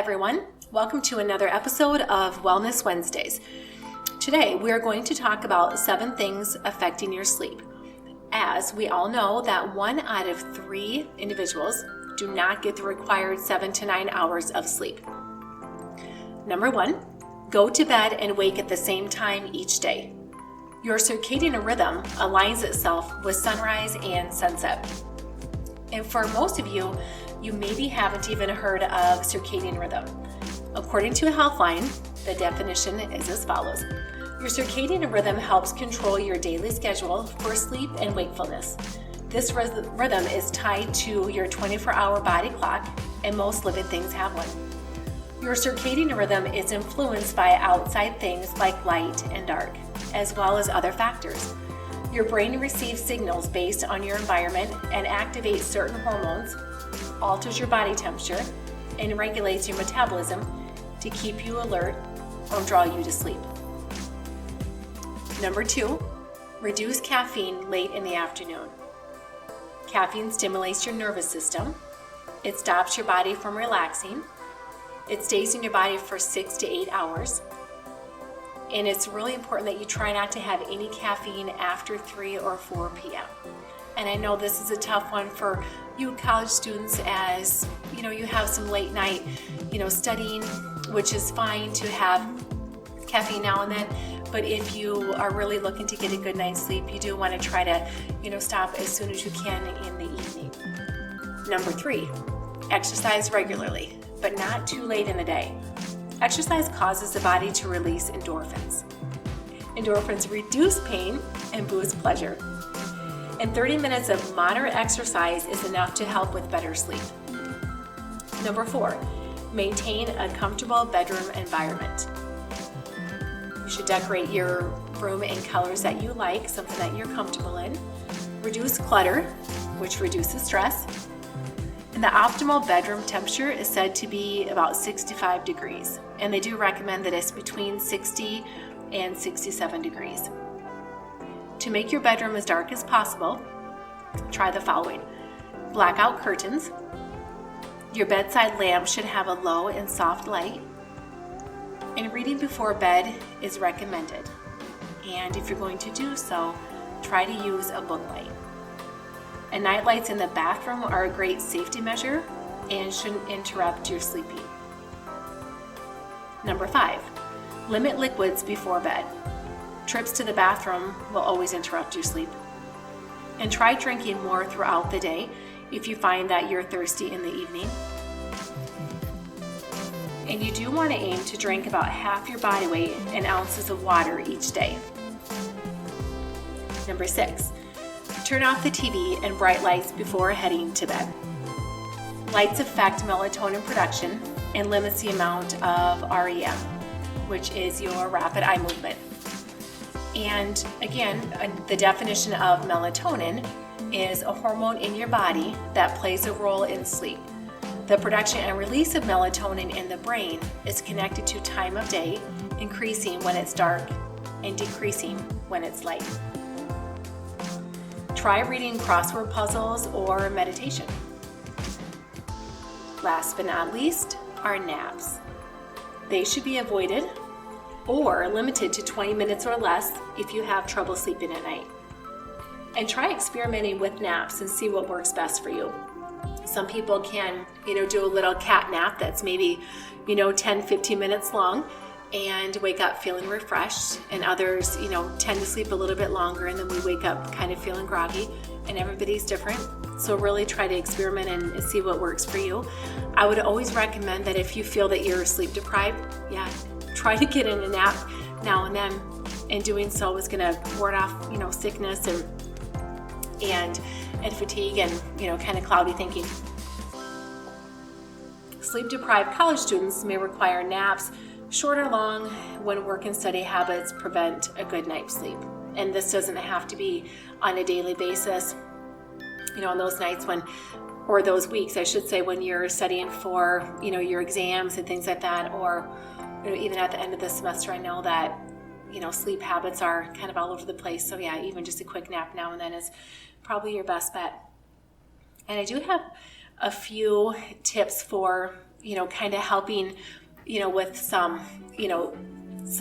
everyone. Welcome to another episode of Wellness Wednesdays. Today we are going to talk about 7 things affecting your sleep. As we all know that 1 out of 3 individuals do not get the required 7 to 9 hours of sleep. Number 1, go to bed and wake at the same time each day. Your circadian rhythm aligns itself with sunrise and sunset. And for most of you, you maybe haven't even heard of circadian rhythm. According to Healthline, the definition is as follows. Your circadian rhythm helps control your daily schedule for sleep and wakefulness. This rhythm is tied to your 24-hour body clock, and most living things have one. Your circadian rhythm is influenced by outside things like light and dark, as well as other factors. Your brain receives signals based on your environment and activates certain hormones, alters your body temperature, and regulates your metabolism to keep you alert or draw you to sleep. Number 2, reduce caffeine late in the afternoon. Caffeine stimulates your nervous system. It stops your body from relaxing. It stays in your body for 6 to 8 hours. And it's really important that you try not to have any caffeine after 3 or 4 p.m. And I know this is a tough one for you college students, as you have some late night studying, which is fine to have caffeine now and then. But if you are really looking to get a good night's sleep, you do want to try to stop as soon as you can in the evening. Number 3, exercise regularly, but not too late in the day. Exercise causes the body to release endorphins. Endorphins reduce pain and boost pleasure. And 30 minutes of moderate exercise is enough to help with better sleep. Number 4, maintain a comfortable bedroom environment. You should decorate your room in colors that you like, something that you're comfortable in. Reduce clutter, which reduces stress. And the optimal bedroom temperature is said to be about 65 degrees. And they do recommend that it's between 60 and 67 degrees. To make your bedroom as dark as possible, try the following. Blackout curtains. Your bedside lamp should have a low and soft light. And reading before bed is recommended. And if you're going to do so, try to use a book light. And night lights in the bathroom are a great safety measure and shouldn't interrupt your sleeping. Number 5, limit liquids before bed. Trips to the bathroom will always interrupt your sleep. And try drinking more throughout the day if you find that you're thirsty in the evening. And you do want to aim to drink about half your body weight in ounces of water each day. Number 6, turn off the TV and bright lights before heading to bed. Lights affect melatonin production and limits the amount of REM, which is your rapid eye movement. And again, the definition of melatonin is a hormone in your body that plays a role in sleep. The production and release of melatonin in the brain is connected to time of day, increasing when it's dark and decreasing when it's light. Try reading crossword puzzles or meditation. Last but not least are naps. They should be avoided or limited to 20 minutes or less if you have trouble sleeping at night. And try experimenting with naps and see what works best for you. Some people can, do a little cat nap that's maybe, 10-15 minutes long and wake up feeling refreshed, and others, tend to sleep a little bit longer and then we wake up kind of feeling groggy, and everybody's different. So really try to experiment and see what works for you. I would always recommend that if you feel that you're sleep deprived, try to get in a nap now and then, and doing so is going to ward off, sickness and fatigue and, kind of cloudy thinking. Sleep-deprived college students may require naps, short or long, when work and study habits prevent a good night's sleep. And this doesn't have to be on a daily basis, on those nights or those weeks, I should say, when you're studying for, your exams and things like that, or, even at the end of the semester. I know that, sleep habits are kind of all over the place. So even just a quick nap now and then is probably your best bet. And I do have a few tips for kind of helping, with some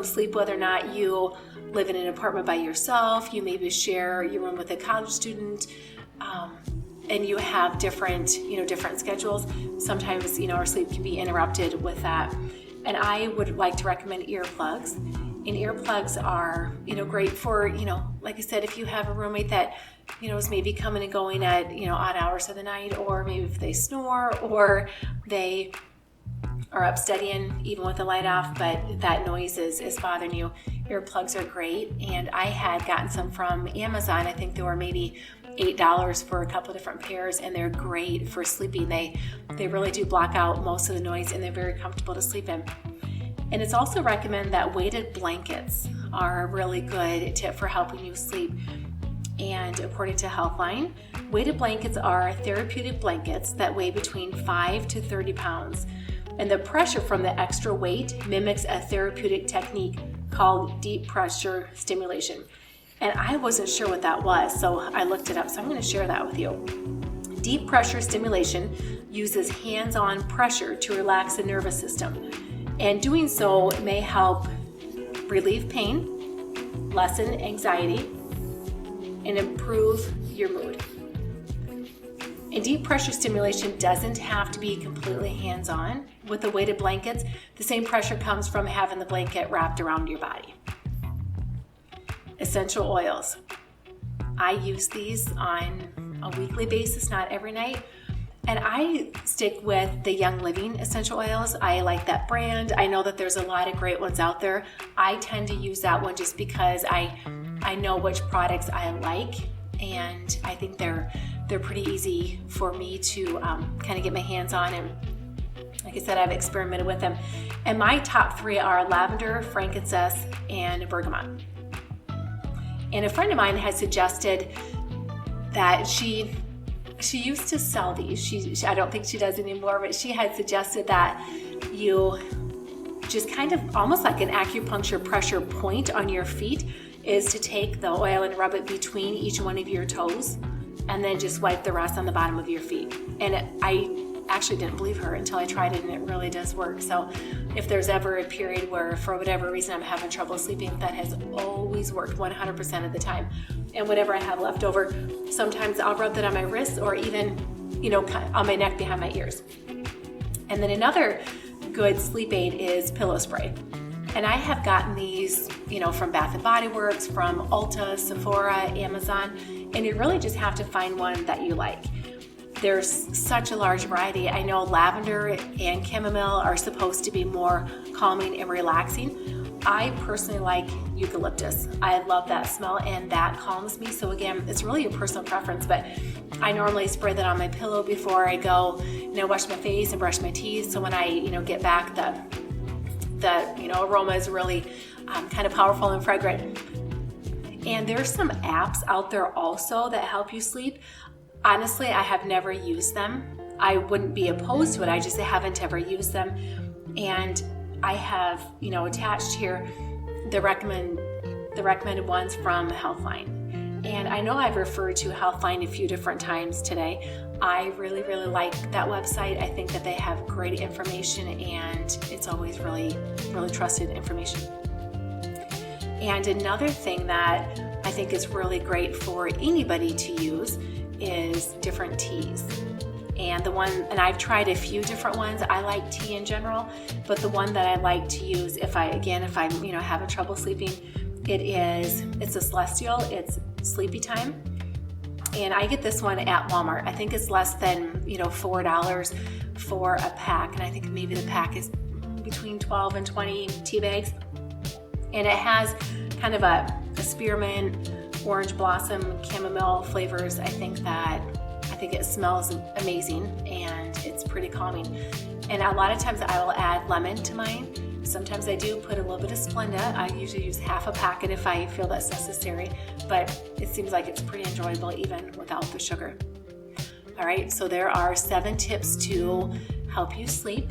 sleep, whether or not you live in an apartment by yourself, you maybe share your room with a college student, and you have different schedules. Sometimes, our sleep can be interrupted with that. And I would like to recommend earplugs. And earplugs are, great for, like I said, if you have a roommate that, is maybe coming and going at, odd hours of the night, or maybe if they snore, or they are up studying even with the light off, but that noise is bothering you. Earplugs are great. And I had gotten some from Amazon. I think they were maybe $8 for a couple of different pairs, and they're great for sleeping. They really do block out most of the noise, and they're very comfortable to sleep in. And it's also recommended that weighted blankets are a really good tip for helping you sleep. And according to Healthline, weighted blankets are therapeutic blankets that weigh between 5 to 30 pounds. And the pressure from the extra weight mimics a therapeutic technique called deep pressure stimulation. And I wasn't sure what that was, so I looked it up. So I'm going to share that with you. Deep pressure stimulation uses hands-on pressure to relax the nervous system. And doing so may help relieve pain, lessen anxiety, and improve your mood. And deep pressure stimulation doesn't have to be completely hands-on. With the weighted blankets, the same pressure comes from having the blanket wrapped around your body. Essential oils. I use these on a weekly basis, not every night. And I stick with the Young Living essential oils. I like that brand. I know that there's a lot of great ones out there. I tend to use that one just because I know which products I like, and I think they're pretty easy for me to kind of get my hands on. And like I said, I've experimented with them. And my top 3 are lavender, frankincense, and bergamot. And a friend of mine had suggested that she used to sell these. I don't think she does anymore, but she had suggested that you just kind of almost like an acupuncture pressure point on your feet is to take the oil and rub it between each one of your toes, and then just wipe the rest on the bottom of your feet. And I actually didn't believe her until I tried it, and it really does work. So if there's ever a period where for whatever reason I'm having trouble sleeping, that has always worked 100% of the time. And whatever I have left over, sometimes I'll rub that on my wrists, or even on my neck behind my ears. And then another good sleep aid is pillow spray. And I have gotten these from Bath & Body Works, from Ulta, Sephora, Amazon, and you really just have to find one that you like. There's such a large variety. I know lavender and chamomile are supposed to be more calming and relaxing. I personally like eucalyptus. I love that smell, and that calms me. So again, it's really a personal preference, but I normally spray that on my pillow before I go, wash my face and brush my teeth. So when I, get back, the aroma is really kind of powerful and fragrant. And there's some apps out there also that help you sleep. Honestly, I have never used them. I wouldn't be opposed to it. I just haven't ever used them. And I have, attached here the recommended ones from Healthline. And I know I've referred to Healthline a few different times today. I really, really like that website. I think that they have great information, and it's always really, really trusted information. And another thing that I think is really great for anybody to use is different teas. And I've tried a few different ones. I like tea in general, but the one that I like to use if I'm having trouble sleeping, it's a Celestial. It's Sleepy Time. And I get this one at Walmart. I think it's less than, $4 for a pack. And I think maybe the pack is between 12 and 20 tea bags. And it has kind of a spearmint, orange blossom, chamomile flavors. I think it smells amazing, and it's pretty calming. And a lot of times I will add lemon to mine. Sometimes I do put a little bit of Splenda. I usually use half a packet if I feel that's necessary, but it seems like it's pretty enjoyable even without the sugar. All right, so there are 7 tips to help you sleep.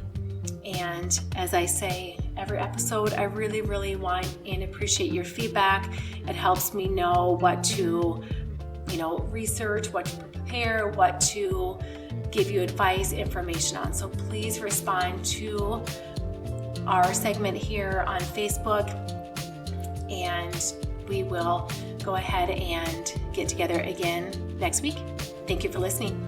And as I say every episode, I really, really want and appreciate your feedback. It helps me know what to research, what to prepare, what to give you advice, information on. So please respond to our segment here on Facebook, and we will go ahead and get together again next week. Thank you for listening.